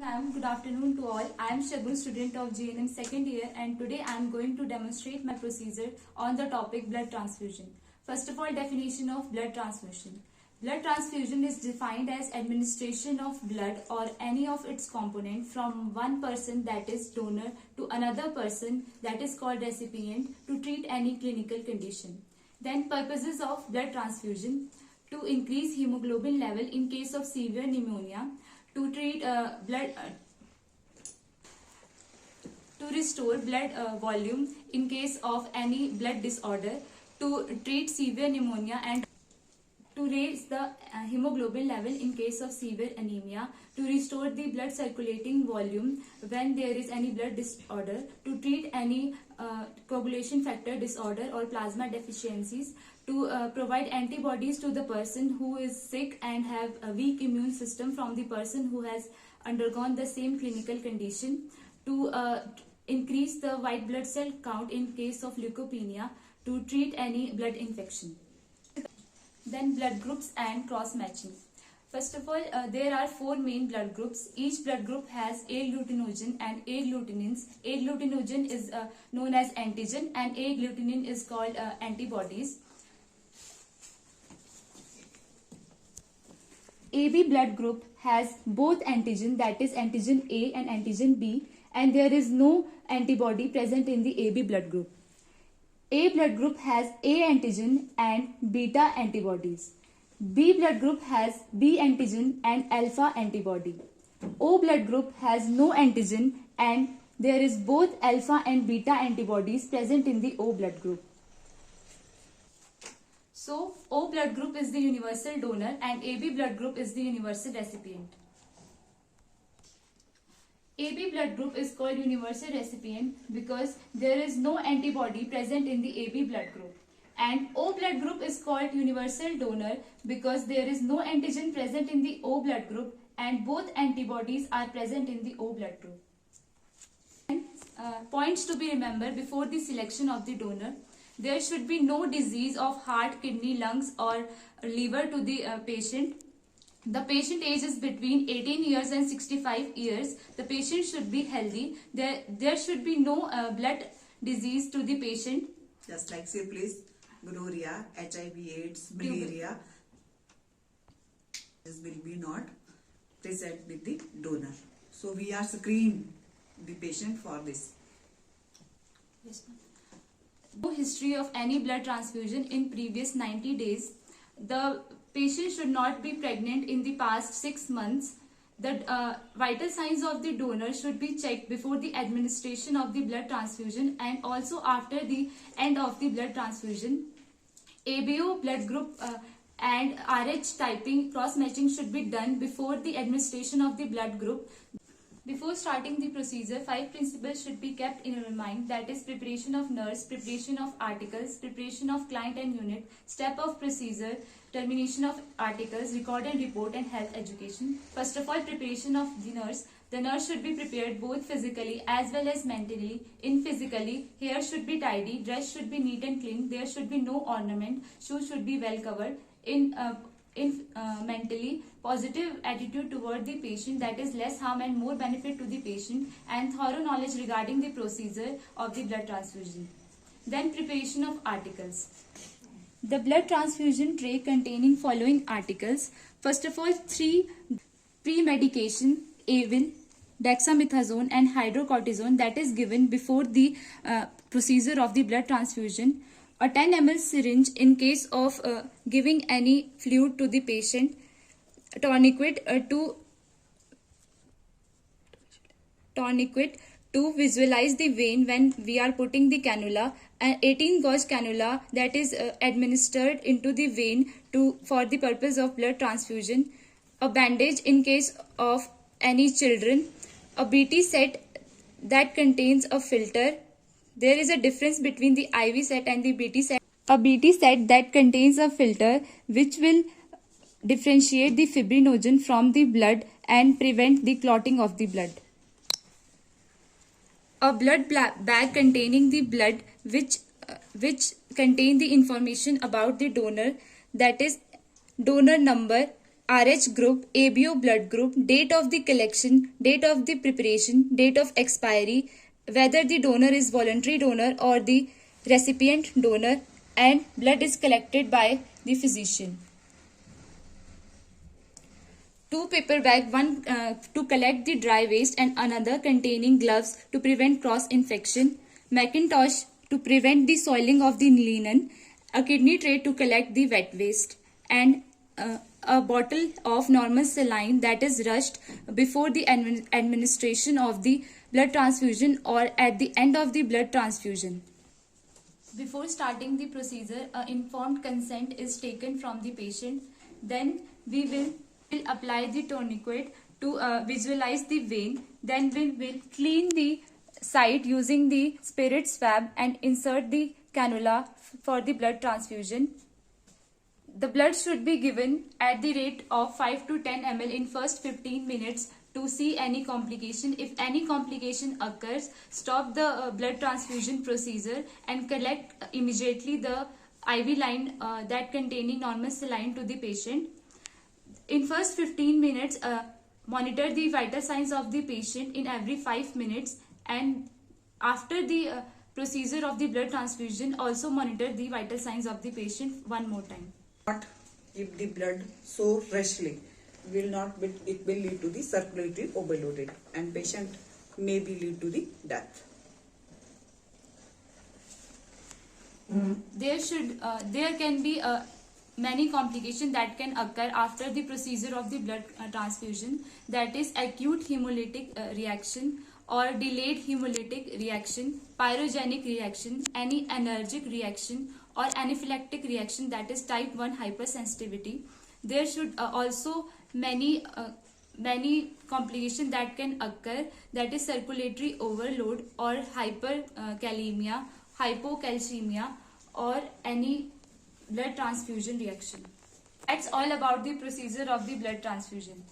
Ma'am, good afternoon to all. I am Shagun, student of GNM second year, and today I am going to demonstrate my procedure on the topic blood transfusion. First of all, definition of blood transfusion. Blood transfusion is defined as administration of blood or any of its component from one person, that is donor, to another person, that is called recipient, to treat any clinical condition. Then purposes of blood transfusion: to increase hemoglobin level in case of severe pneumonia, to treat to restore blood volume in case of any blood disorder, to treat severe pneumonia, and to raise the hemoglobin level in case of severe anemia, to restore the blood circulating volume when there is any blood disorder, to treat any coagulation factor disorder or plasma deficiencies, to provide antibodies to the person who is sick and have a weak immune system from the person who has undergone the same clinical condition, to increase the white blood cell count in case of leukopenia, to treat any blood infection. Then blood groups and cross matching. First of all, there are four main blood groups. Each blood group has agglutinogen and agglutinins. Agglutinogen is known as antigen and agglutinin is called antibodies. AB blood group has both antigen, that is antigen A and antigen B, and there is no antibody present in the AB blood group. A blood group has A antigen and beta antibodies. B blood group has B antigen and alpha antibody. O blood group has no antigen and there is both alpha and beta antibodies present in the O blood group. So, O blood group is the universal donor and AB blood group is the universal recipient. AB blood group is called universal recipient because there is no antibody present in the AB blood group. And O blood group is called universal donor because there is no antigen present in the O blood group and both antibodies are present in the O blood group. Points to be remembered before the selection of the donor: there should be no disease of heart, kidney, lungs or liver to the patient. The patient age is between 18 years and 65 years. The patient should be healthy. There should be no blood disease to the patient. Just like syphilis, gonorrhea, HIV, AIDS, malaria. This will be not present with the donor. So we are screening the patient for this. Yes, ma'am. No history of any blood transfusion in previous 90 days. The patient should not be pregnant in the past 6 months. The vital signs of the donor should be checked before the administration of the blood transfusion and also after the end of the blood transfusion. ABO blood group and RH typing cross matching should be done before the administration of the blood group. Before starting the procedure, 5 principles should be kept in your mind, that is preparation of nurse, preparation of articles, preparation of client and unit, step of procedure, termination of articles, record and report, and health education. First of all, preparation of the nurse. The nurse should be prepared both physically as well as mentally. In physically, hair should be tidy, dress should be neat and clean, there should be no ornament, shoes should be well covered. In mentally, positive attitude toward the patient, that is less harm and more benefit to the patient, and thorough knowledge regarding the procedure of the blood transfusion. Then preparation of articles. The blood transfusion tray containing following articles. First of all, 3 pre-medication: Avil, dexamethasone and hydrocortisone, that is given before the procedure of the blood transfusion. A 10 ml syringe in case of giving any fluid to the patient. Tourniquet to visualize the vein when we are putting the cannula. An 18 gauge cannula that is administered into the vein for the purpose of blood transfusion. A bandage in case of any children. A BT set that contains a filter. There is a difference between the IV set and the BT set. A BT set that contains a filter which will differentiate the fibrinogen from the blood and prevent the clotting of the blood. A blood bag containing the blood which contain the information about the donor, that is donor number, RH group, ABO blood group, date of the collection, date of the preparation, date of expiry, whether the donor is voluntary donor or the recipient donor, and blood is collected by the physician. 2 paper bag, one to collect the dry waste and another containing gloves to prevent cross infection, Macintosh to prevent the soiling of the linen, a kidney tray to collect the wet waste, and a bottle of normal saline that is rushed before the administration of the blood transfusion or at the end of the blood transfusion. Before starting the procedure, informed consent is taken from the patient. Then we will apply the tourniquet to visualize the vein. Then we will clean the site using the spirit swab and insert the cannula for the blood transfusion. The blood should be given at the rate of 5 to 10 ml in first 15 minutes to see any complication. If any complication occurs, stop the blood transfusion procedure and collect immediately the IV line that containing normal saline to the patient. In first 15 minutes, monitor the vital signs of the patient in every 5 minutes, and after the procedure of the blood transfusion, also monitor the vital signs of the patient one more time. Not give the blood so rashly. It will lead to the circulatory overloaded and patient may be lead to the death. There can be many complications that can occur after the procedure of the blood transfusion, that is acute hemolytic reaction or delayed hemolytic reaction, pyrogenic reaction, any allergic reaction or anaphylactic reaction, that is type 1 hypersensitivity. There should also many complications that can occur, that is circulatory overload or hyperkalemia, hypocalcemia or any blood transfusion reaction. That's all about the procedure of the blood transfusion.